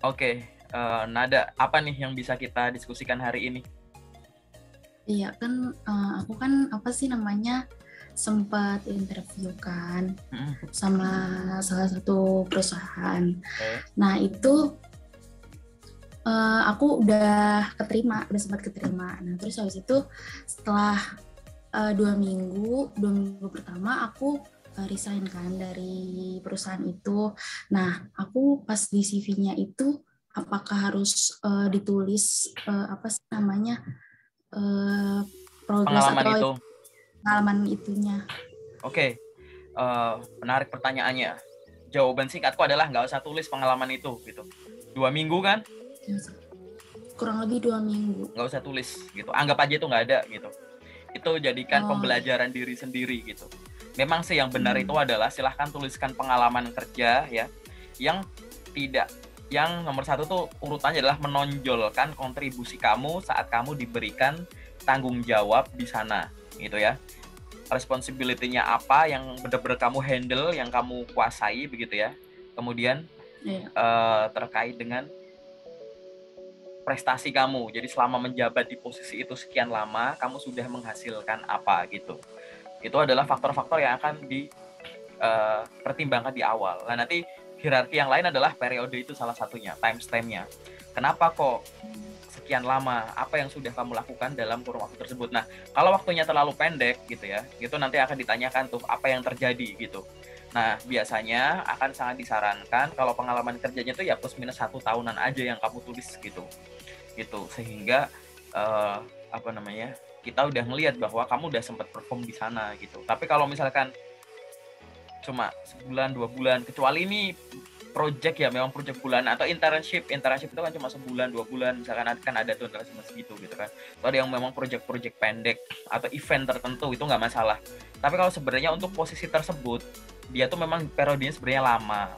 Oke, Nada, apa nih yang bisa kita diskusikan hari ini? Iya kan, aku kan apa sih namanya sempat interview kan Mm-mm. sama salah satu perusahaan. Oke. Nah itu aku udah sempat keterima. Nah terus habis itu setelah 2 minggu pertama aku resign kan dari perusahaan itu. Nah aku pas di CV-nya itu apakah harus ditulis apa sih namanya eh, progres Pengalaman atau itu. pengalaman itunya. Oke, menarik pertanyaannya. Jawaban singkatku adalah nggak usah tulis pengalaman itu, gitu. 2 minggu kan, Kurang lebih 2 minggu. nggak usah tulis, gitu. Anggap aja itu nggak ada, gitu. Itu jadikan Oh, pembelajaran diri sendiri, gitu. Memang sih yang benar itu hmm, adalah silahkan tuliskan pengalaman kerja, ya, yang tidak, yang nomor satu tuh urutannya adalah menonjolkan kontribusi kamu saat kamu diberikan tanggung jawab di sana, gitu ya. Responsibility-nya apa yang benar-benar kamu handle, yang kamu kuasai begitu ya. Kemudian iya. terkait dengan prestasi kamu. Jadi selama menjabat di posisi itu sekian lama, kamu sudah menghasilkan apa gitu. Itu adalah faktor-faktor yang akan dipertimbangkan di awal. Nah, nanti hierarki yang lain adalah periode itu salah satunya, timestamp-nya. Kenapa kok sekian lama, apa yang sudah kamu lakukan dalam kurun waktu tersebut. Nah, kalau waktunya terlalu pendek gitu ya, itu nanti akan ditanyakan tuh apa yang terjadi gitu. Nah, biasanya akan sangat disarankan kalau pengalaman kerjanya itu ya plus minus 1 tahunan aja yang kamu tulis gitu, sehingga uh, apa namanya, kita udah ngelihat bahwa kamu udah sempat perform di sana gitu. Tapi kalau misalkan cuma sebulan 2 bulan, kecuali ini project ya, memang project bulan atau internship itu kan cuma sebulan 2 bulan, misalkan kan ada tuh segitu gitu kan. Atau ada yang memang project pendek atau event tertentu, itu nggak masalah. Tapi kalau sebenarnya untuk posisi tersebut dia tuh memang periodenya sebenarnya lama,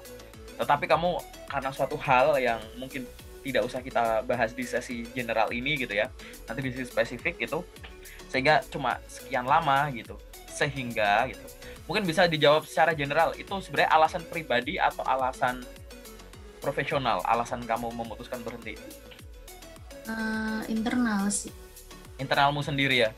tetapi kamu karena suatu hal yang mungkin tidak usah kita bahas di sesi general ini gitu ya, nanti di sesi spesifik gitu, sehingga cuma sekian lama gitu, sehingga gitu mungkin bisa dijawab secara general, itu sebenarnya alasan pribadi atau alasan profesional, alasan kamu memutuskan berhenti? Internal sih. Internalmu sendiri ya?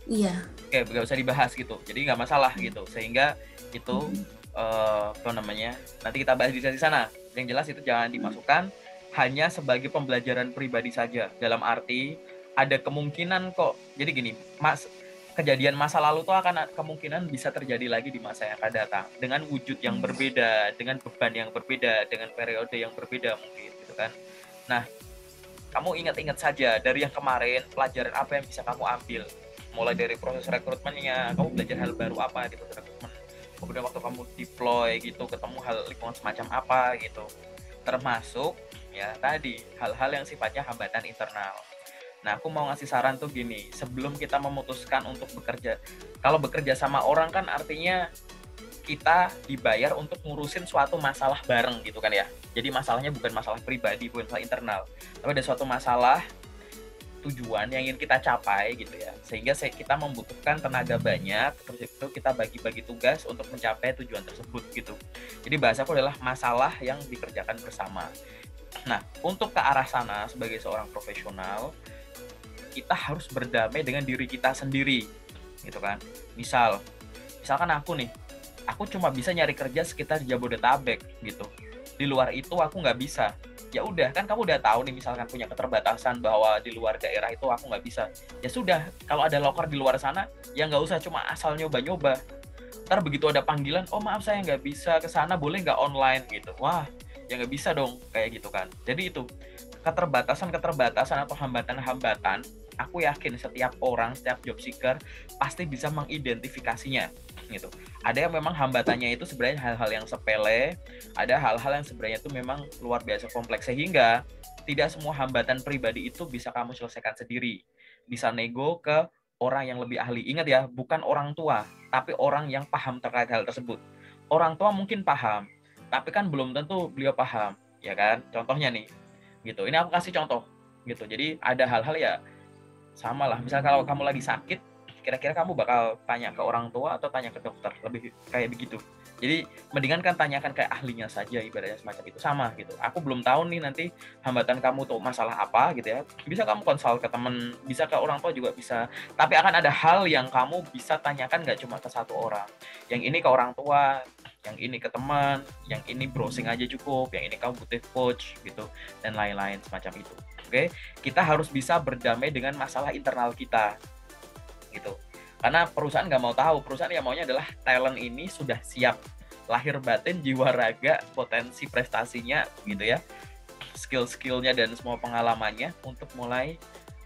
Iya. Oke, nggak usah dibahas gitu, jadi nggak masalah gitu, sehingga itu Mm, apa namanya, nanti kita bahas di sesi sana. Yang jelas itu jangan dimasukkan hanya sebagai pembelajaran pribadi saja, dalam arti ada kemungkinan kok, jadi gini, kejadian masa lalu tuh akan kemungkinan bisa terjadi lagi di masa yang akan datang dengan wujud yang berbeda, dengan beban yang berbeda, dengan periode yang berbeda mungkin gitu kan. Nah, kamu ingat-ingat saja dari yang kemarin, pelajaran apa yang bisa kamu ambil. Mulai dari proses rekrutmennya, kamu belajar hal baru apa di proses rekrutmen. Kemudian waktu kamu deploy gitu, ketemu hal lingkungan semacam apa gitu. Termasuk ya tadi, hal-hal yang sifatnya hambatan internal. Nah, aku mau ngasih saran tuh gini, sebelum kita memutuskan untuk bekerja, kalau bekerja sama orang kan artinya kita dibayar untuk ngurusin suatu masalah bareng gitu kan ya. Jadi masalahnya bukan masalah pribadi, bukan masalah internal, tapi ada suatu masalah tujuan yang ingin kita capai gitu ya. Sehingga kita membutuhkan tenaga banyak, terus itu kita bagi-bagi tugas untuk mencapai tujuan tersebut gitu. Jadi bahasaku adalah masalah yang dikerjakan bersama. Nah, untuk ke arah sana sebagai seorang profesional, kita harus berdamai dengan diri kita sendiri gitu kan. Misalkan aku nih, aku cuma bisa nyari kerja sekitar Jabodetabek gitu, di luar itu aku nggak bisa. Ya udah, kan kamu udah tahu nih, misalkan punya keterbatasan bahwa di luar daerah itu aku nggak bisa, ya sudah, kalau ada loker di luar sana ya nggak usah cuma asal nyoba-nyoba. Ntar begitu ada panggilan, oh maaf saya nggak bisa ke sana, boleh nggak online gitu, wah ya nggak bisa dong kayak gitu kan. Jadi itu keterbatasan atau hambatan-hambatan, aku yakin setiap orang, setiap job seeker pasti bisa mengidentifikasinya gitu. Ada yang memang hambatannya itu sebenarnya hal-hal yang sepele, ada hal-hal yang sebenarnya itu memang luar biasa kompleks, sehingga tidak semua hambatan pribadi itu bisa kamu selesaikan sendiri. Bisa nego ke orang yang lebih ahli. Ingat ya, bukan orang tua, tapi orang yang paham terkait hal tersebut. Orang tua mungkin paham, tapi kan belum tentu beliau paham, ya kan? Contohnya nih, gitu. Ini aku kasih contoh, gitu. Jadi ada hal-hal ya sama lah. Misal kalau kamu lagi sakit, kira-kira kamu bakal tanya ke orang tua atau tanya ke dokter, lebih kayak begitu. Jadi mendingan kan tanyakan kayak ahlinya saja, ibaratnya semacam itu. Sama gitu. Aku belum tahu nih nanti hambatan kamu tuh masalah apa gitu ya. Bisa kamu konsul ke temen, bisa ke orang tua juga bisa. Tapi akan ada hal yang kamu bisa tanyakan nggak cuma ke satu orang. Yang ini ke orang tua, yang ini ke teman, yang ini browsing aja cukup, yang ini kamu butuh coach gitu, dan lain-lain semacam itu. Oke, kita harus bisa berdamai dengan masalah internal kita gitu. Karena perusahaan nggak mau tahu, perusahaan yang maunya adalah talent ini sudah siap lahir batin, jiwa raga, potensi prestasinya gitu ya, skill-skillnya dan semua pengalamannya untuk mulai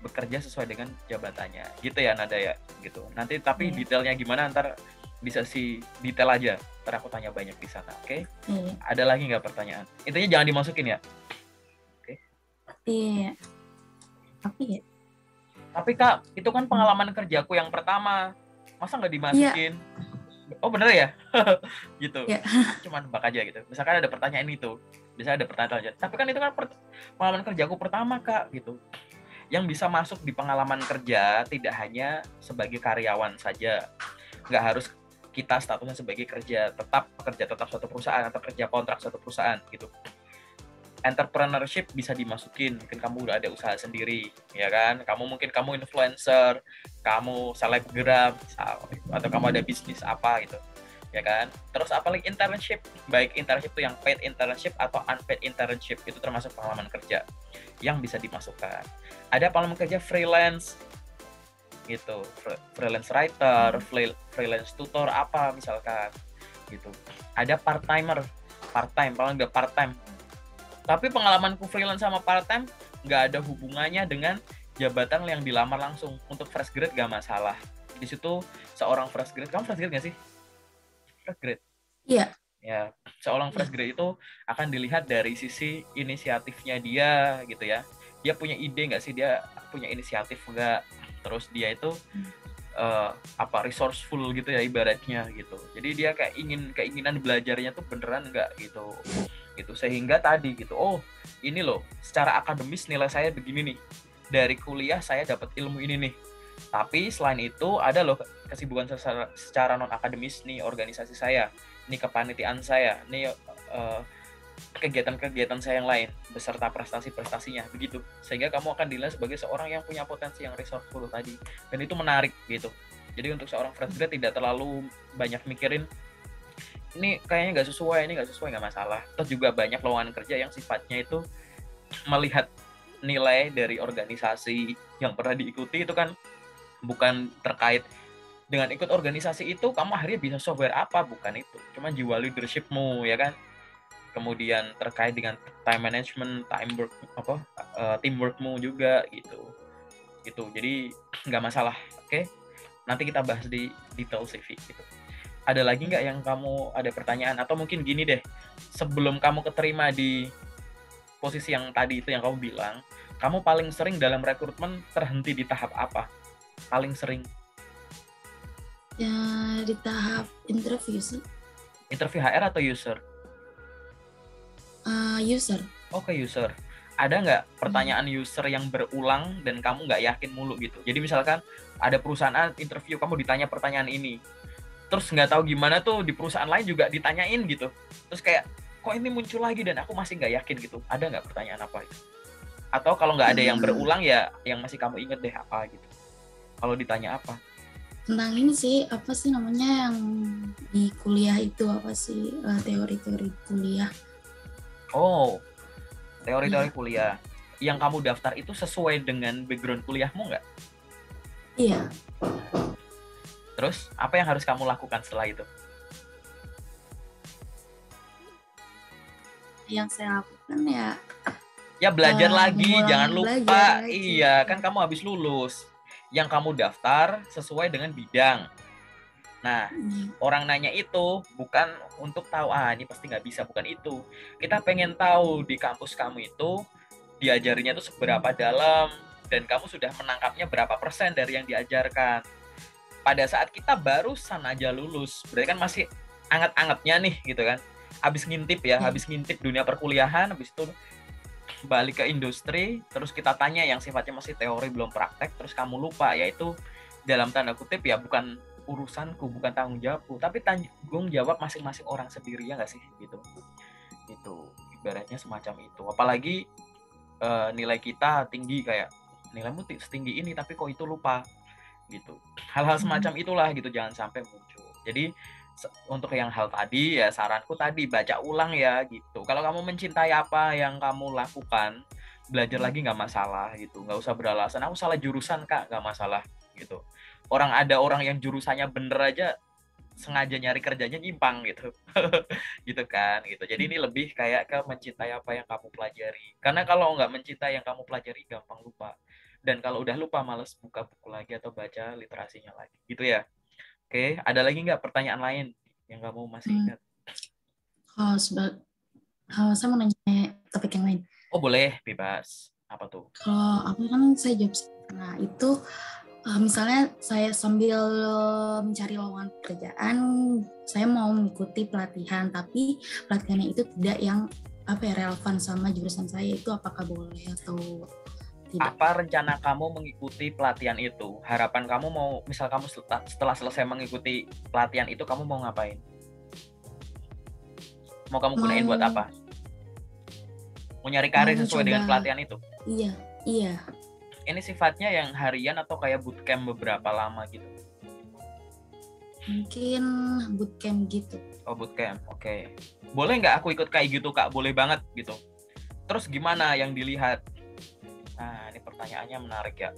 bekerja sesuai dengan jabatannya gitu ya Nada ya gitu. Nanti tapi detailnya gimana ntar bisa si detail aja, ntar aku tanya banyak di sana. Oke? Ada lagi nggak pertanyaan? Intinya jangan dimasukin ya. Oke? Iya. Tapi ya. Tapi Kak, itu kan pengalaman kerjaku yang pertama. Masa nggak dimasukin? Oh bener ya? Gitu. Cuman nebak aja gitu. Misalkan ada pertanyaan itu. Bisa ada pertanyaan aja. Tapi kan itu kan pengalaman kerjaku pertama Kak gitu. Yang bisa masuk di pengalaman kerja tidak hanya sebagai karyawan saja. Nggak harus kita statusnya sebagai kerja tetap suatu perusahaan atau kerja kontrak suatu perusahaan gitu. Entrepreneurship bisa dimasukin, mungkin kamu udah ada usaha sendiri, ya kan? Kamu influencer, kamu selebgram, atau kamu ada bisnis apa gitu, ya kan? Terus apalagi internship, baik internship itu yang paid internship atau unpaid internship, itu termasuk pengalaman kerja yang bisa dimasukkan. Ada pengalaman kerja freelance, gitu, freelance writer, freelance tutor apa misalkan, gitu. Ada part-time, paling nggak part-time. Tapi pengalamanku freelance sama part-time nggak ada hubungannya dengan jabatan yang dilamar langsung. Untuk fresh grade nggak masalah. Di situ seorang fresh grade, kamu fresh grade nggak sih? Fresh grade? Iya. Ya, seorang fresh grade itu akan dilihat dari sisi inisiatifnya dia, gitu ya. Dia punya ide nggak sih? Dia punya inisiatif nggak? Terus dia itu resourceful gitu ya ibaratnya gitu. Jadi dia kayak keinginan belajarnya tuh beneran nggak gitu. Sehingga tadi gitu, oh ini loh secara akademis nilai saya begini nih, dari kuliah saya dapat ilmu ini nih, tapi selain itu ada loh kesibukan secara non akademis nih, organisasi saya, nih kepanitiaan saya, nih kegiatan-kegiatan saya yang lain beserta prestasi-prestasinya begitu, sehingga kamu akan dinilai sebagai seorang yang punya potensi yang resourceful tadi, dan itu menarik gitu. Jadi untuk seorang fresh grade tidak terlalu banyak mikirin ini kayaknya nggak sesuai nggak masalah. Terus juga banyak lowongan kerja yang sifatnya itu melihat nilai dari organisasi yang pernah diikuti, itu kan bukan terkait dengan ikut organisasi itu kamu akhirnya bisa software apa, bukan itu, cuma jiwa leadershipmu ya kan. Kemudian terkait dengan time management, teamworkmu juga gitu. Jadi nggak masalah. Oke, nanti kita bahas di detail CV gitu. Ada lagi nggak yang kamu ada pertanyaan? Atau mungkin gini deh, sebelum kamu keterima di posisi yang tadi itu yang kamu bilang, kamu paling sering dalam rekrutmen terhenti di tahap apa? Paling sering? Ya di tahap interview sih. Interview HR atau user? User. Oke, user. Ada nggak pertanyaan user yang berulang dan kamu nggak yakin mulu gitu? Jadi misalkan ada perusahaan interview, kamu ditanya pertanyaan ini, terus nggak tahu gimana tuh di perusahaan lain juga ditanyain gitu, terus kayak kok ini muncul lagi dan aku masih nggak yakin gitu. Ada nggak pertanyaan apa itu? Atau kalau nggak ada yang berulang ya yang masih kamu inget deh apa gitu, kalau ditanya apa? Tentang ini sih, apa sih namanya yang di kuliah itu, apa sih teori-teori kuliah. Oh, teori-teori kuliah yang kamu daftar itu sesuai dengan background kuliahmu nggak? Iya. Terus apa yang harus kamu lakukan setelah itu? Yang saya lakukan ya belajar lagi, jangan lupa. Lagi. Iya, kan kamu habis lulus. Yang kamu daftar sesuai dengan bidang. Nah, orang nanya itu bukan untuk tahu ini pasti nggak bisa, bukan itu. Kita pengen tahu di kampus kamu itu diajarinya itu seberapa dalam dan kamu sudah menangkapnya berapa persen dari yang diajarkan. Pada saat kita barusan aja lulus, berarti kan masih anget-angetnya nih gitu kan. Habis ngintip dunia perkuliahan, habis itu balik ke industri, terus kita tanya yang sifatnya masih teori belum praktek, terus kamu lupa, yaitu dalam tanda kutip ya bukan urusanku, bukan tanggung jawabku, tapi tanggung jawab masing-masing orang sendiri, ya nggak sih gitu. Itu ibaratnya semacam itu. Apalagi nilai kita tinggi, kayak nilaimu setinggi ini tapi kok itu lupa gitu. Hal-hal semacam itulah gitu, jangan sampai muncul. Jadi untuk yang hal tadi ya, saranku tadi baca ulang ya gitu. Kalau kamu mencintai apa yang kamu lakukan, belajar lagi nggak masalah gitu. Nggak usah beralasan aku salah jurusan kak, nggak masalah gitu. Ada orang yang jurusannya bener aja sengaja nyari kerjanya nyimpang gitu. Gitu kan gitu. Jadi ini lebih kayak ke mencintai apa yang kamu pelajari, karena kalau nggak mencintai yang kamu pelajari gampang lupa, dan kalau udah lupa males buka buku lagi atau baca literasinya lagi gitu ya. Oke, ada lagi nggak pertanyaan lain yang kamu masih ingat? Oh, saya mau nanya topik yang lain. Oh boleh, bebas. Apa tuh? Kalau aku kan saya job, nah itu misalnya saya sambil mencari lowongan pekerjaan, saya mau mengikuti pelatihan, tapi pelatihannya itu tidak yang relevan sama jurusan saya, itu apakah boleh atau tidak? Apa rencana kamu mengikuti pelatihan itu? Harapan kamu mau, misal kamu setelah selesai mengikuti pelatihan itu, kamu mau ngapain? Mau kamu gunain buat apa? Mau nyari karir sesuai dengan pelatihan itu? Iya. Ini sifatnya yang harian atau kayak bootcamp beberapa lama gitu? Mungkin bootcamp gitu. Oh bootcamp, oke. Boleh nggak aku ikut kayak gitu kak? Boleh banget gitu. Terus gimana yang dilihat? Nah ini pertanyaannya menarik ya.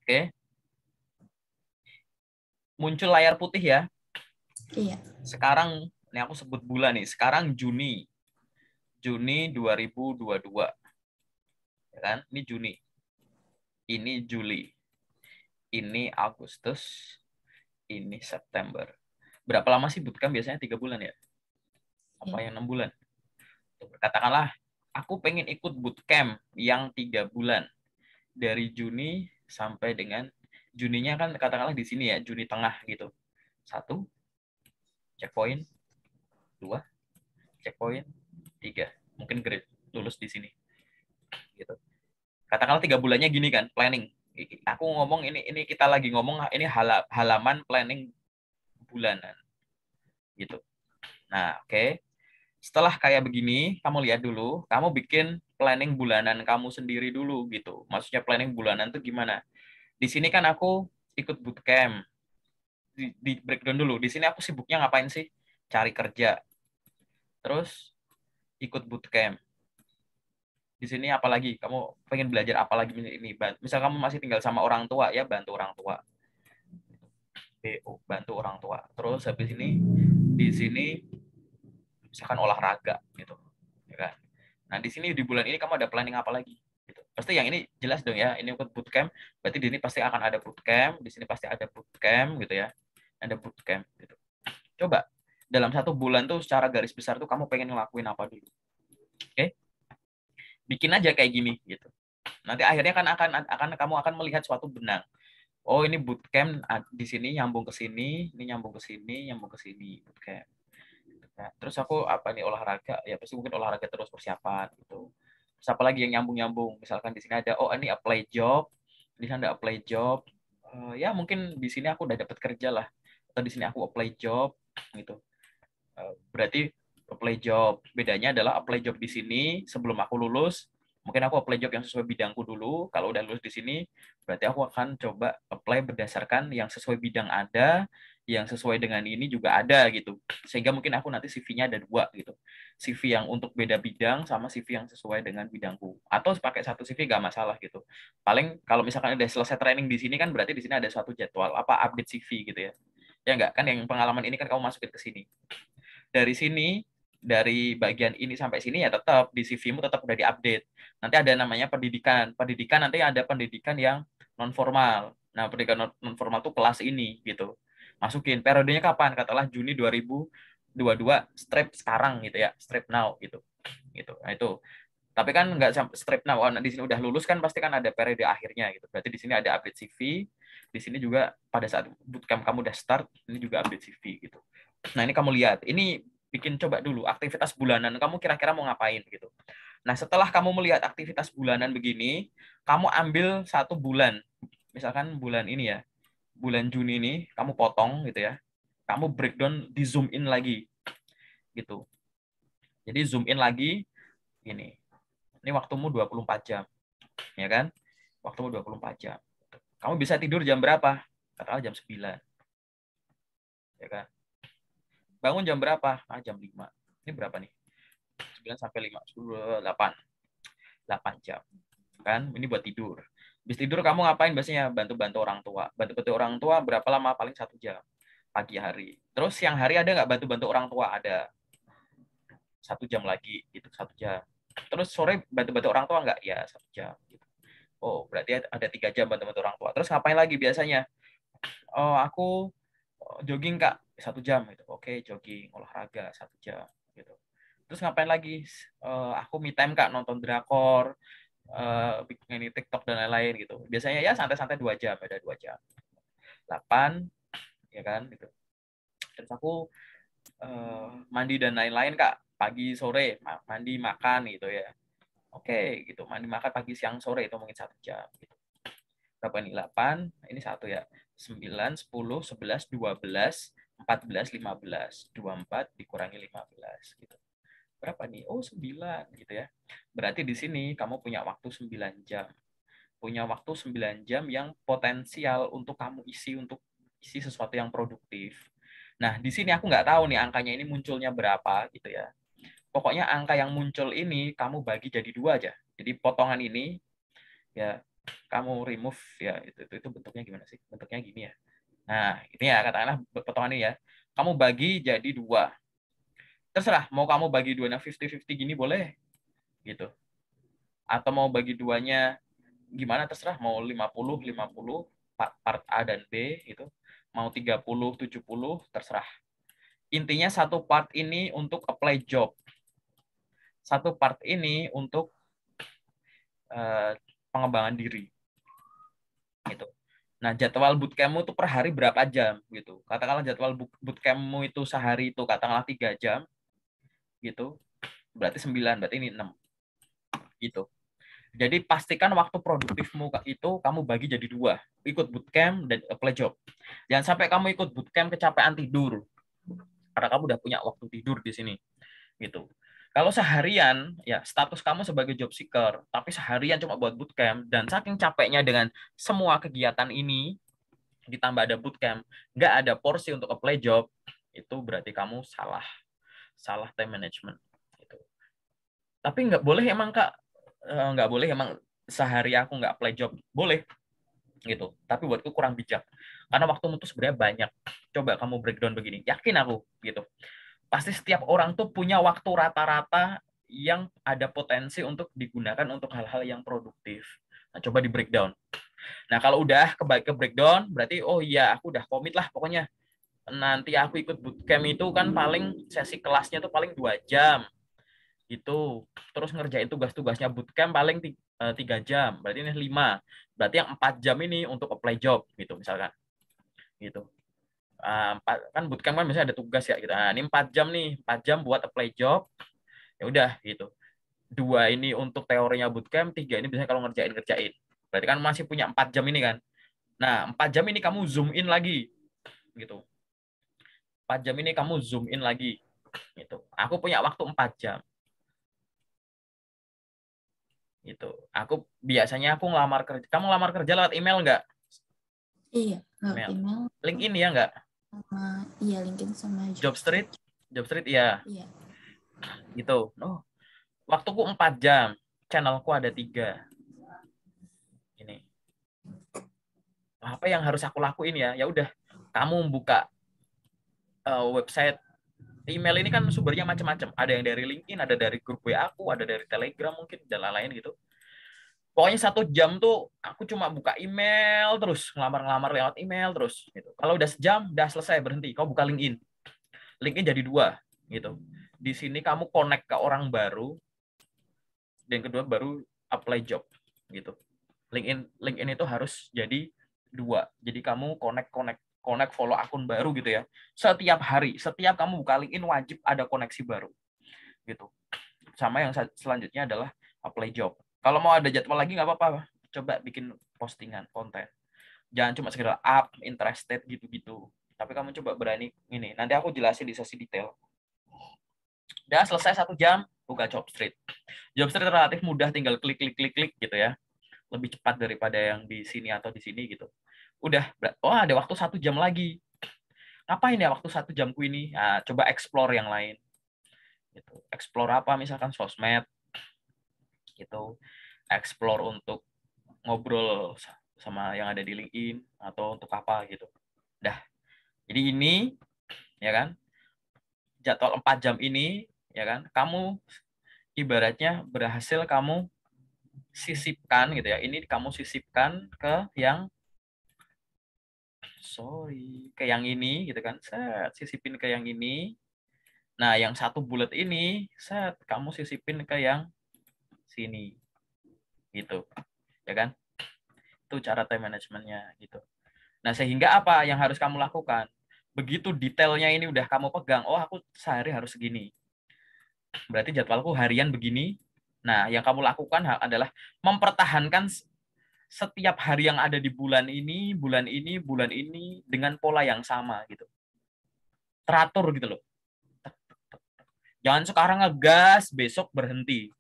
Oke. Muncul layar putih ya. Iya. Sekarang, ini aku sebut bulan nih. Sekarang Juni 2022. Ya kan? Ini Juni. Ini Juli. Ini Agustus. Ini September. Berapa lama sih bootcamp biasanya? 3 bulan ya? Apa yang 6 bulan? Katakanlah, aku pengen ikut bootcamp yang 3 bulan. Dari Juni sampai dengan Juninya kan katakanlah di sini ya, Juni tengah gitu. 1, checkpoint. 2, checkpoint. 3, mungkin grade lulus di sini. Gitu. Katakanlah 3 bulannya gini kan, planning. Aku ngomong ini kita lagi ngomong ini halaman planning bulanan. Gitu. Nah, oke. Setelah kayak begini, kamu lihat dulu, kamu bikin planning bulanan kamu sendiri dulu gitu. Maksudnya planning bulanan tuh gimana? Di sini kan aku ikut bootcamp. Di breakdown dulu. Di sini aku sibuknya ngapain sih? Cari kerja. Terus ikut bootcamp. Di sini apalagi? Kamu pengen belajar apalagi ini? Misal kamu masih tinggal sama orang tua ya, bantu orang tua. BO, bantu orang tua. Terus habis ini di sini misalkan olahraga gitu. Ya kan? Nah, di sini di bulan ini kamu ada planning apa lagi? Gitu. Pasti yang ini jelas dong ya, ini ikut bootcamp, berarti di sini pasti akan ada bootcamp, di sini pasti ada bootcamp gitu ya. Ada bootcamp gitu. Coba dalam 1 bulan tuh secara garis besar tuh kamu pengen ngelakuin apa dulu? Oke? Bikin aja kayak gini gitu. Nanti akhirnya kan akan kamu akan melihat suatu benang. Oh, ini bootcamp di sini nyambung ke sini, ini nyambung ke sini, nyambung ke sini bootcamp. Nah, terus aku apa nih olahraga? Ya pasti mungkin olahraga terus persiapan gitu. Terus apa lagi yang nyambung-nyambung? Misalkan di sini ada ini apply job, di sana ada apply job. Ya mungkin di sini aku udah dapat kerja lah. Atau di sini aku apply job gitu. Berarti apply job. Bedanya adalah apply job di sini sebelum aku lulus, mungkin aku apply job yang sesuai bidangku dulu. Kalau udah lulus di sini, berarti aku akan coba apply berdasarkan yang sesuai bidang ada, yang sesuai dengan ini juga ada gitu. Sehingga mungkin aku nanti CV-nya ada 2 gitu. CV yang untuk beda bidang sama CV yang sesuai dengan bidangku. Atau pakai satu CV nggak masalah gitu. Paling kalau misalkan udah selesai training di sini kan berarti di sini ada suatu jadwal apa update CV gitu ya. Ya enggak kan, yang pengalaman ini kan kamu masukin ke sini. Dari sini, dari bagian ini sampai sini ya tetap di CV-mu tetap udah diupdate. Nanti ada namanya pendidikan. Pendidikan nanti ada pendidikan yang non formal. Nah, pendidikan non formal tuh kelas ini gitu. Masukin periodenya kapan? Katakanlah Juni 2022 strip sekarang gitu ya, strip now gitu. Gitu. Nah, itu. Tapi kan nggak sampai strip now. Nah, di sini udah lulus kan pasti kan ada periode akhirnya gitu. Berarti di sini ada update CV, di sini juga pada saat bootcamp kamu udah start, ini juga update CV gitu. Nah, ini kamu lihat. Ini bikin coba dulu aktivitas bulanan kamu kira-kira mau ngapain gitu. Nah, setelah kamu melihat aktivitas bulanan begini, kamu ambil 1 bulan. misalkan bulan ini ya, bulan Juni ini kamu potong gitu ya, kamu breakdown di zoom in lagi gitu. Jadi zoom in lagi ini. Ini waktumu 24 jam, ya kan? Waktumu 24 jam. Kamu bisa tidur jam berapa? Katakanlah jam 9, ya kan? Bangun jam berapa? Jam 5. Ini berapa nih? 9 sampai 5, 10, 8. 8 jam. Kan? Ini buat tidur. Habis tidur kamu ngapain biasanya? Bantu-bantu orang tua. Bantu-bantu orang tua berapa lama? Paling 1 jam. Pagi hari. Terus siang hari ada nggak bantu-bantu orang tua? Ada. 1 jam lagi. Gitu, 1 jam. Terus sore bantu-bantu orang tua nggak? Ya, 1 jam. Gitu. Oh, berarti ada 3 jam bantu-bantu orang tua. Terus ngapain lagi biasanya? Oh, aku jogging Kak, 1 jam gitu. Oke, jogging, olahraga 1 jam gitu. Terus ngapain lagi? Aku me time Kak, nonton drakor, bikin ini TikTok dan lain-lain gitu. Biasanya ya santai-santai 2 jam, ada 2 jam. 8, ya kan gitu. Terus aku mandi dan lain-lain Kak, pagi sore mandi makan gitu ya. Oke, gitu. Mandi makan pagi siang sore itu mungkin 1 jam gitu. Berapa nih? 8, ini 1 ya. 9, 10, 11, 12, 14, 15. 24 dikurangi 15 gitu. Berapa nih? Oh, 9 gitu ya. Berarti di sini kamu punya waktu 9 jam. Punya waktu 9 jam yang potensial untuk kamu isi untuk isi sesuatu yang produktif. Nah, di sini aku nggak tahu nih angkanya ini munculnya berapa gitu ya. Pokoknya angka yang muncul ini kamu bagi jadi 2 aja. Jadi potongan ini ya kamu remove ya itu bentuknya gimana sih? Bentuknya gini ya. Nah, ini ya katakanlah potongan ini ya. Kamu bagi jadi 2. Terserah mau kamu bagi 2-nya 50-50 gini boleh gitu. Atau mau bagi 2-nya gimana terserah, mau 50-50 part A dan B gitu. Mau 30-70 terserah. Intinya satu part ini untuk apply job. Satu part ini untuk pengembangan diri gitu. Nah, jadwal bootcampmu itu per hari berapa jam gitu. Katakanlah jadwal bootcampmu itu sehari itu katakanlah 3 jam gitu. Berarti 9, berarti ini 6 gitu. Jadi pastikan waktu produktifmu itu kamu bagi jadi 2. Ikut bootcamp dan apply job. Jangan sampai kamu ikut bootcamp kecapean tidur. Karena kamu udah punya waktu tidur di sini gitu. Kalau seharian, ya status kamu sebagai job seeker, tapi seharian cuma buat bootcamp, dan saking capeknya dengan semua kegiatan ini, ditambah ada bootcamp, nggak ada porsi untuk apply job, itu berarti kamu salah time management. Gitu. Tapi nggak boleh emang Kak, nggak boleh emang sehari aku nggak apply job, boleh gitu. Tapi buatku kurang bijak, karena waktumu tuh sebenarnya banyak. Coba kamu breakdown begini, yakin aku gitu. Pasti setiap orang tuh punya waktu rata-rata yang ada potensi untuk digunakan untuk hal-hal yang produktif. Nah, coba di breakdown. Nah, kalau udah ke breakdown, berarti oh iya, aku udah komit lah pokoknya. Nanti aku ikut bootcamp itu kan paling sesi kelasnya tuh paling 2 jam. Gitu. Terus ngerjain tugas-tugasnya bootcamp paling 3 jam. Berarti ini 5. Berarti yang 4 jam ini untuk apply job gitu misalkan. Gitu. Kan bootcamp kan misalnya ada tugas ya gitu. Nah, ini 4 jam nih, 4 jam buat apply job. Ya udah gitu. 2 ini untuk teorinya bootcamp, 3 ini biasanya kalau ngerjain. Berarti kan masih punya 4 jam ini kan. Nah, 4 jam ini kamu zoom in lagi gitu. 4 jam ini kamu zoom in lagi gitu. Aku punya waktu 4 jam. Gitu. Aku ngelamar kerja. Kamu ngelamar kerja lewat email nggak? Iya, lewat Email. email. LinkedIn ya nggak? Iya, LinkedIn sama Jobstreet? Jobstreet iya. Iya. Gitu. Oh, waktuku 4 jam. Channelku ada 3. Ini. Apa yang harus aku lakuin ya? Ya udah, kamu buka website. Email ini kan sumbernya macam-macam. Ada yang dari LinkedIn, ada dari grup WA aku, ada dari Telegram mungkin, dan lain-lain gitu. Pokoknya 1 jam tuh aku cuma buka email terus, ngelamar-ngelamar lewat email terus. Gitu. Kalau udah sejam, udah selesai, berhenti. Kau buka LinkedIn. LinkedIn jadi 2. Gitu. Di sini kamu connect ke orang baru, dan kedua baru apply job. Gitu. LinkedIn itu harus jadi 2. Jadi kamu connect follow akun baru gitu ya. Setiap hari, setiap kamu buka LinkedIn wajib ada koneksi baru. Gitu. Sama yang selanjutnya adalah apply job. Kalau mau ada jadwal lagi nggak apa-apa. Coba bikin postingan konten. Jangan cuma sekedar up, interested gitu-gitu. Tapi kamu coba berani ini. Nanti aku jelasin di sesi detail. Udah selesai 1 jam, buka Jobstreet. Jobstreet relatif mudah, tinggal klik gitu ya. Lebih cepat daripada yang di sini atau di sini gitu. Udah, oh ada waktu 1 jam lagi. Ngapain ya waktu 1 jamku ini? Nah, coba explore yang lain. Gitu. Explore apa? Misalkan sosmed, gitu. Explore untuk ngobrol sama yang ada di LinkedIn atau untuk apa gitu. Dah. Jadi ini ya kan, jadwal 4 jam ini ya kan, kamu ibaratnya berhasil kamu sisipkan gitu ya. Ini kamu sisipkan ke yang ke yang ini gitu kan. Set, sisipin ke yang ini. Nah, yang satu bullet ini set kamu sisipin ke yang sini gitu. Ya kan? Itu cara time managementnya gitu. Nah, sehingga apa yang harus kamu lakukan? Begitu detailnya ini udah kamu pegang, oh aku sehari harus segini. Berarti jadwalku harian begini. Nah, yang kamu lakukan adalah mempertahankan setiap hari yang ada di bulan ini, bulan ini, bulan ini dengan pola yang sama gitu. Teratur gitu loh. Jangan sekarang ngegas, besok berhenti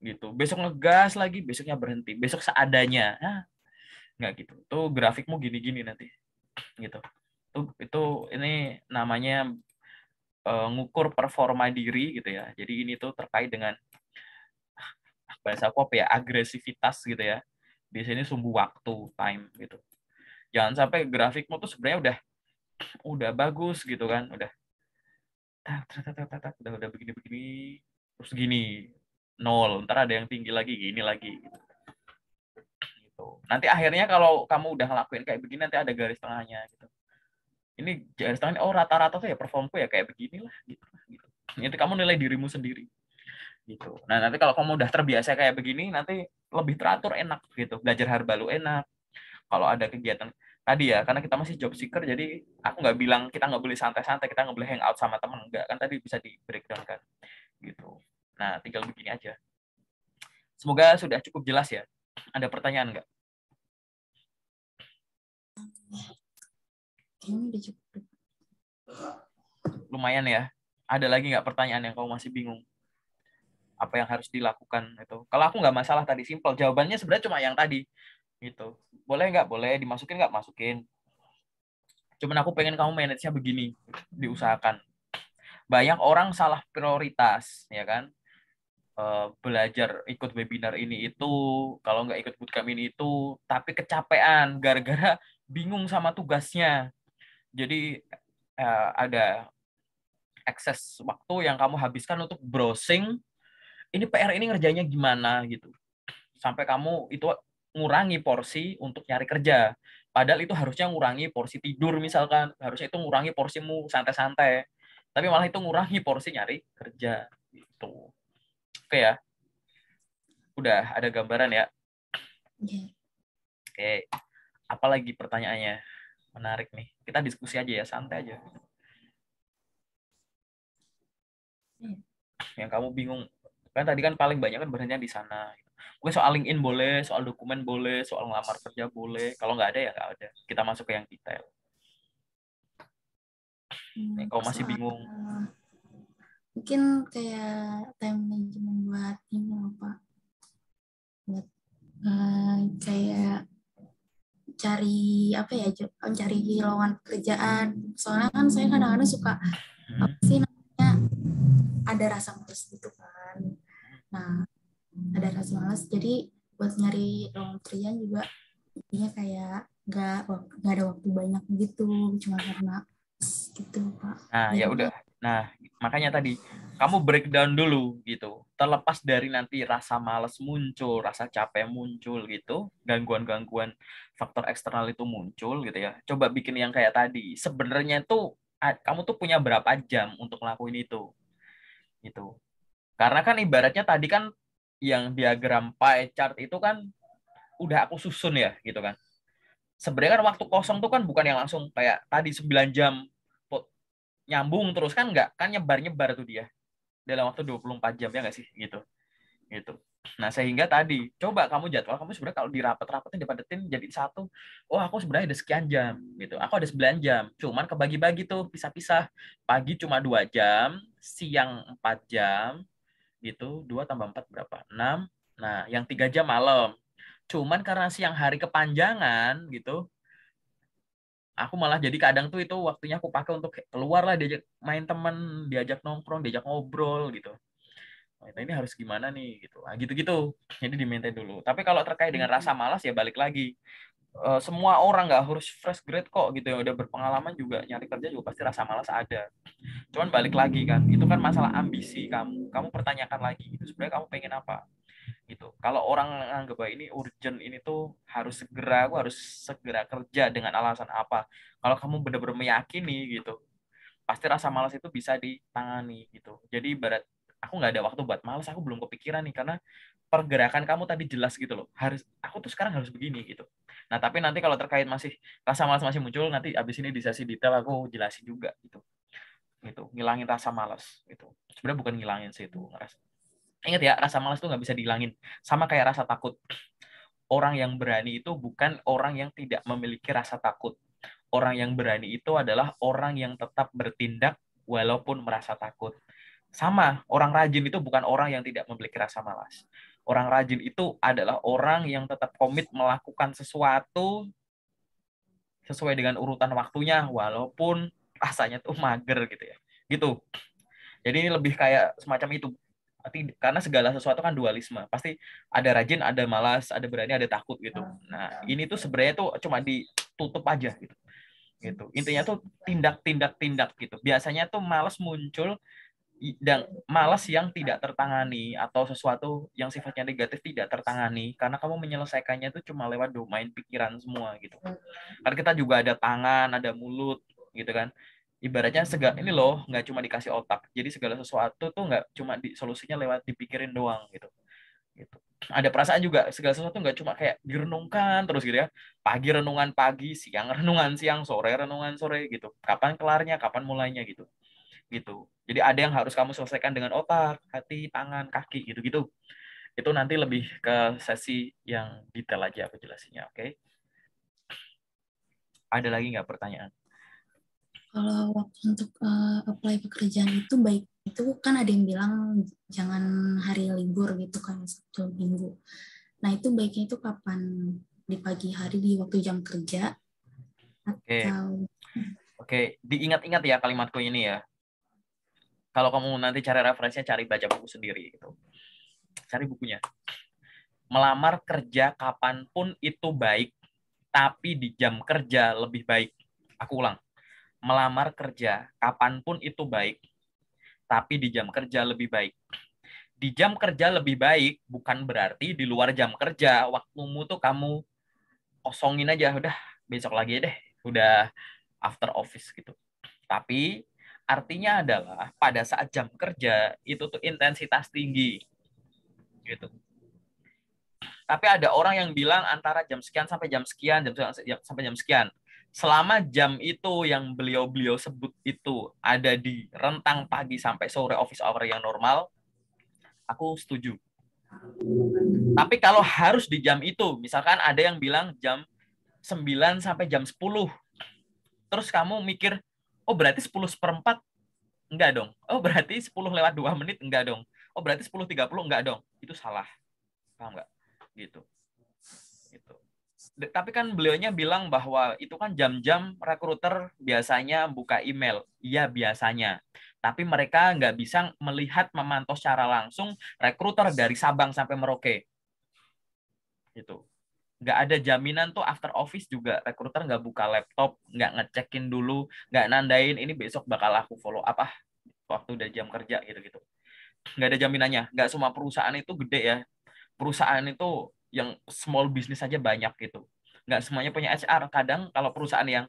gitu. Besok ngegas lagi, besoknya berhenti. Besok seadanya. Nah, nggak gitu. Tuh grafikmu gini-gini nanti gitu. Itu ini namanya ngukur performa diri gitu ya. Jadi ini tuh terkait dengan bahasa aku apa ya, agresivitas gitu ya. Di sini sumbu waktu, time gitu. Jangan sampai grafikmu tuh sebenarnya udah bagus gitu kan, udah begini-begini terus gini nol, ntar ada yang tinggi lagi gini lagi gitu. Nanti akhirnya kalau kamu udah ngelakuin kayak begini nanti ada garis tengahnya gitu. Ini garis tengahnya, oh rata-rata tuh ya performku ya kayak beginilah gitu. Itu kamu nilai dirimu sendiri gitu. Nah, nanti kalau kamu udah terbiasa kayak begini, nanti lebih teratur, enak gitu. Belajar hal baru enak. Kalau ada kegiatan tadi ya, karena kita masih job seeker, jadi aku nggak bilang kita nggak boleh santai-santai, kita nggak boleh hangout sama teman, nggak kan tadi bisa di breakdown kan, gitu. Nah, tinggal begini aja. Semoga sudah cukup jelas ya. Ada pertanyaan nggak? Kayaknya udah cukup. Lumayan ya. Ada lagi nggak pertanyaan yang kamu masih bingung? Apa yang harus dilakukan itu? Kalau aku nggak masalah tadi, simple. Jawabannya sebenarnya cuma yang tadi, gitu. Boleh nggak? Boleh. Dimasukin nggak? Masukin. Cuman aku pengen kamu manage-nya begini, diusahakan. Banyak orang salah prioritas, ya kan? Belajar ikut webinar ini itu, kalau nggak ikut bootcamp ini itu, tapi kecapean gara-gara bingung sama tugasnya. Jadi ada akses waktu yang kamu habiskan untuk browsing, ini PR ini ngerjainnya gimana gitu. Sampai kamu itu ngurangi porsi untuk nyari kerja. Padahal itu harusnya ngurangi porsi tidur misalkan, harusnya itu ngurangi porsimu santai-santai. Tapi malah itu ngurangi porsi nyari kerja gitu. Oke ya. Udah ada gambaran ya. Yeah. Oke. Apalagi pertanyaannya? Menarik nih. Kita diskusi aja ya, santai aja. Yeah. Yang kamu bingung, kan tadi kan paling banyak kan berhentinya di sana. Mungkin soal LinkedIn boleh, soal dokumen boleh, soal ngelamar kerja boleh. Kalau nggak ada ya nggak ada. Kita masuk ke yang detail. Nih, kalau masih Soal bingung, mungkin kayak time management buat ini apa? Buat kayak cari apa ya, cari lowongan pekerjaan. Soalnya kan saya kadang-kadang suka apa sih namanya, ada rasa malas gitu kan. Nah, ada rasa malas, jadi buat nyari lowongan pekerjaan juga intinya kayak nggak ada waktu banyak gitu, cuma karena gitu Pak. nah ya Jadi udah. Nah, makanya tadi kamu breakdown dulu gitu. Terlepas dari nanti rasa malas muncul, rasa capek muncul gitu, gangguan-gangguan faktor eksternal itu muncul gitu ya. Coba bikin yang kayak tadi. Sebenarnya tuh kamu tuh punya berapa jam untuk ngelakuin itu gitu. Karena kan ibaratnya tadi kan yang diagram pie chart itu kan udah aku susun ya gitu kan. Sebenarnya kan waktu kosong tuh kan bukan yang langsung kayak tadi 9 jam nyambung terus kan, enggak kan, nyebar-nyebar tuh dia dalam waktu 24 jam ya nggak sih gitu gitu. Nah, sehingga tadi, coba kamu jadwal, kamu sebenarnya kalau dirapat-rapatin, dipadetin jadi satu, oh aku sebenarnya ada sekian jam, gitu. Aku ada 9 jam, cuman kebagi-bagi tuh, pisah-pisah. Pagi cuma 2 jam, siang 4 jam, gitu. 2 tambah 4 berapa? 6. Nah, yang 3 jam malam. Cuman karena siang hari kepanjangan, gitu, aku malah jadi kadang tuh itu waktunya aku pakai untuk keluar lah, diajak main temen, diajak nongkrong, diajak ngobrol, gitu. Nah, ini harus gimana nih gitu. Nah, gitu-gitu. Jadi di-maintain dulu. Tapi kalau terkait dengan rasa malas ya balik lagi. Semua orang nggak harus fresh grade kok gitu ya. Udah berpengalaman juga nyari kerja juga pasti rasa malas ada. Cuman balik lagi kan, itu kan masalah ambisi kamu. Kamu pertanyakan lagi gitu. Sebenarnya kamu pengen apa? Gitu. Kalau orang nganggap bahwa ini urgent, ini tuh harus segera, aku harus segera kerja dengan alasan apa? Kalau kamu benar-benar meyakini gitu, pasti rasa malas itu bisa ditangani gitu. Jadi ibarat aku nggak ada waktu buat malas, aku belum kepikiran nih karena pergerakan kamu tadi jelas gitu loh. Harus aku tuh sekarang harus begini gitu. Nah, tapi nanti kalau terkait masih rasa malas masih muncul, nanti abis ini di sesi detail aku jelasin juga gitu. Gitu, ngilangin rasa malas gitu. Sebenarnya bukan ngilangin sih itu. Ingat ya, rasa malas tuh nggak bisa dihilangin. Sama kayak rasa takut. Orang yang berani itu bukan orang yang tidak memiliki rasa takut. Orang yang berani itu adalah orang yang tetap bertindak walaupun merasa takut. Sama, orang rajin itu bukan orang yang tidak memiliki rasa malas. Orang rajin itu adalah orang yang tetap komit melakukan sesuatu sesuai dengan urutan waktunya, walaupun rasanya tuh mager gitu ya. Gitu. Jadi ini lebih kayak semacam itu. Karena segala sesuatu kan dualisme. Pasti ada rajin, ada malas, ada berani, ada takut gitu. Nah, ini tuh sebenarnya tuh cuma ditutup aja gitu. Gitu. Intinya tuh tindak gitu. Biasanya tuh malas muncul dan malas yang tidak tertangani atau sesuatu yang sifatnya negatif tidak tertangani karena kamu menyelesaikannya itu cuma lewat domain pikiran semua gitu. Karena kita juga ada tangan, ada mulut gitu kan. Ibaratnya ini loh nggak cuma dikasih otak. Jadi segala sesuatu tuh nggak cuma solusinya lewat dipikirin doang gitu. Gitu. Ada perasaan juga segala sesuatu nggak cuma kayak direnungkan terus gitu ya. Pagi renungan pagi, siang renungan siang, sore renungan sore gitu. Kapan kelarnya, kapan mulainya gitu gitu. Jadi ada yang harus kamu selesaikan dengan otak, hati, tangan, kaki gitu-gitu. Itu nanti lebih ke sesi yang detail aja aku jelasinnya, oke? Ada lagi nggak pertanyaan? Kalau waktu untuk apply pekerjaan itu baik itu kan ada yang bilang jangan hari libur gitu kan Sabtu Minggu. Nah itu baiknya itu kapan, di pagi hari di waktu jam kerja Oke, atau oke. Diingat-ingat ya kalimatku ini ya. Kalau kamu nanti cari referensinya, cari baca buku sendiri gitu. Cari bukunya. Melamar kerja kapanpun itu baik, tapi di jam kerja lebih baik. Aku ulang. Melamar kerja kapanpun itu baik, tapi di jam kerja lebih baik. Di jam kerja lebih baik bukan berarti di luar jam kerja waktumu tuh kamu kosongin aja, udah besok lagi deh, udah after office gitu. Tapi artinya adalah pada saat jam kerja itu tuh intensitas tinggi gitu. Tapi ada orang yang bilang antara jam sekian sampai jam sekian, sampai jam sekian. Selama jam itu yang beliau-beliau sebut itu ada di rentang pagi sampai sore office hour yang normal, aku setuju. Tapi kalau harus di jam itu, misalkan ada yang bilang jam 9 sampai jam 10, terus kamu mikir, oh berarti 10 seperempat? Enggak dong. Oh berarti 10 lewat 2 menit? Enggak dong. Oh berarti 10:30? Enggak dong. Itu salah. Paham nggak? Gitu. Gitu. Tapi kan beliaunya bilang bahwa itu kan jam-jam rekruter biasanya buka email. Iya biasanya. Tapi mereka nggak bisa melihat, memantau secara langsung rekruter dari Sabang sampai Merauke. Gitu. Nggak ada jaminan tuh after office juga rekruter nggak buka laptop, nggak ngecekin dulu, nggak nandain ini besok bakal aku follow up waktu udah jam kerja gitu-gitu. Nggak ada jaminannya. Nggak semua perusahaan itu gede ya. Perusahaan itu yang small business aja banyak gitu. Nggak semuanya punya HR. Kadang kalau perusahaan yang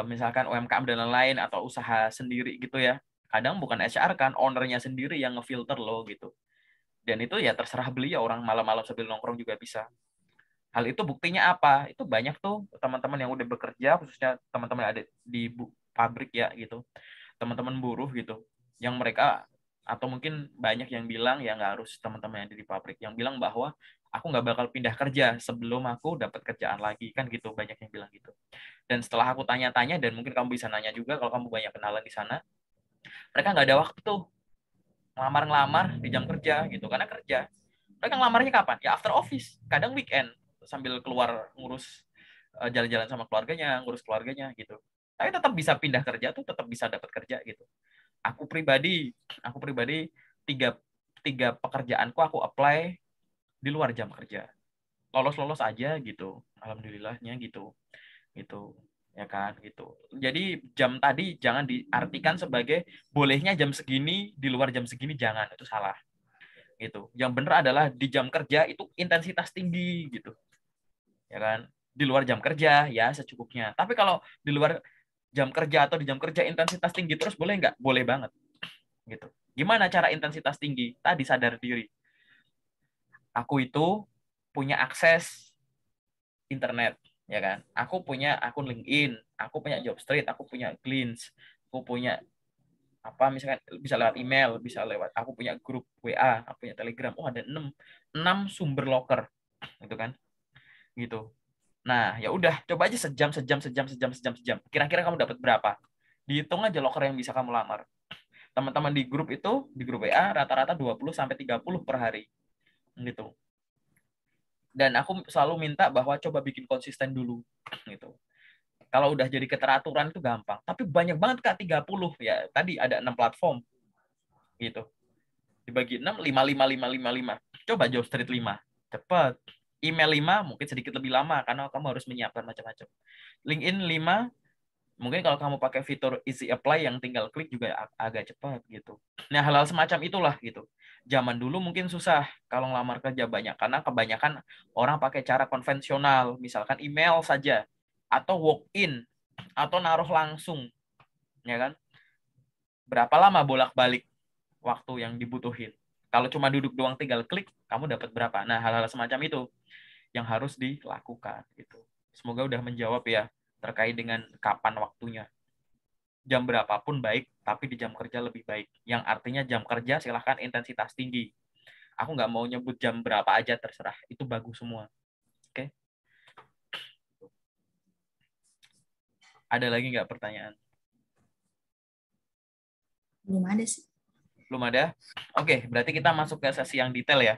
misalkan UMKM dan lain-lain atau usaha sendiri gitu ya, kadang bukan HR kan, ownernya sendiri yang ngefilter loh gitu. Dan itu ya terserah beliau, orang malam-malam sambil nongkrong juga bisa. Hal itu buktinya apa? Itu banyak tuh teman-teman yang udah bekerja, khususnya teman-teman yang ada di pabrik ya gitu, teman-teman buruh gitu, yang mereka Atau mungkin banyak yang bilang, ya nggak harus teman-teman yang ada di pabrik, yang bilang bahwa aku nggak bakal pindah kerja sebelum aku dapat kerjaan lagi, kan gitu, banyak yang bilang gitu. Dan setelah aku tanya-tanya, dan mungkin kamu bisa nanya juga kalau kamu banyak kenalan di sana, mereka nggak ada waktu tuh ngelamar-ngelamar di jam kerja gitu, karena kerja. Mereka ngelamarnya kapan? Ya after office, kadang weekend, sambil keluar ngurus jalan-jalan sama keluarganya, ngurus keluarganya gitu. Tapi tetap bisa pindah kerja tuh, tetap bisa dapat kerja gitu. Aku pribadi, tiga tiga pekerjaanku aku apply di luar jam kerja. Lolos-lolos aja gitu. Alhamdulillahnya gitu. Gitu. Ya kan gitu. Jadi jam tadi jangan diartikan sebagai bolehnya jam segini, di luar jam segini, jangan, itu salah. Gitu. Yang benar adalah di jam kerja itu intensitas tinggi gitu. Ya kan? Di luar jam kerja ya secukupnya. Tapi kalau di luar jam kerja atau di jam kerja intensitas tinggi terus, boleh nggak? Boleh banget gitu. Gimana cara intensitas tinggi? Tadi sadar diri. Aku itu punya akses internet, ya kan? Aku punya akun LinkedIn, aku punya Jobstreet, aku punya Glints, aku punya apa misalkan bisa lewat email, bisa lewat aku punya grup WA, aku punya Telegram. Oh, ada 6 sumber loker, gitu kan? Gitu. Nah, ya udah, coba aja sejam. Kira-kira kamu dapat berapa? Dihitung aja loker yang bisa kamu lamar. Teman-teman di grup itu, di grup WA rata-rata 20 sampai 30 per hari. Gitu. Dan aku selalu minta bahwa coba bikin konsisten dulu gitu. Kalau udah jadi keteraturan itu gampang. Tapi banyak banget Kak, 30 ya. Tadi ada 6 platform gitu. Dibagi 6, 5. Coba Job Street 5. Cepat. Email 5 mungkin sedikit lebih lama karena kamu harus menyiapkan macam-macam. LinkedIn 5, mungkin kalau kamu pakai fitur easy apply yang tinggal klik juga agak cepat gitu. Nah, hal-hal semacam itulah gitu. Zaman dulu mungkin susah kalau ngelamar kerja banyak karena kebanyakan orang pakai cara konvensional, misalkan email saja atau walk in atau naruh langsung, ya kan? Berapa lama bolak-balik waktu yang dibutuhin? Kalau cuma duduk doang tinggal klik, kamu dapat berapa? Nah, hal-hal semacam itu yang harus dilakukan gitu. Semoga udah menjawab ya terkait dengan kapan waktunya. Jam berapapun baik, tapi di jam kerja lebih baik. Yang artinya jam kerja silahkan intensitas tinggi. Aku nggak mau nyebut jam berapa aja, terserah. Itu bagus semua. Oke? Ada lagi nggak pertanyaan? Belum ada sih. Belum ada? Oke, berarti kita masuk ke sesi yang detail ya.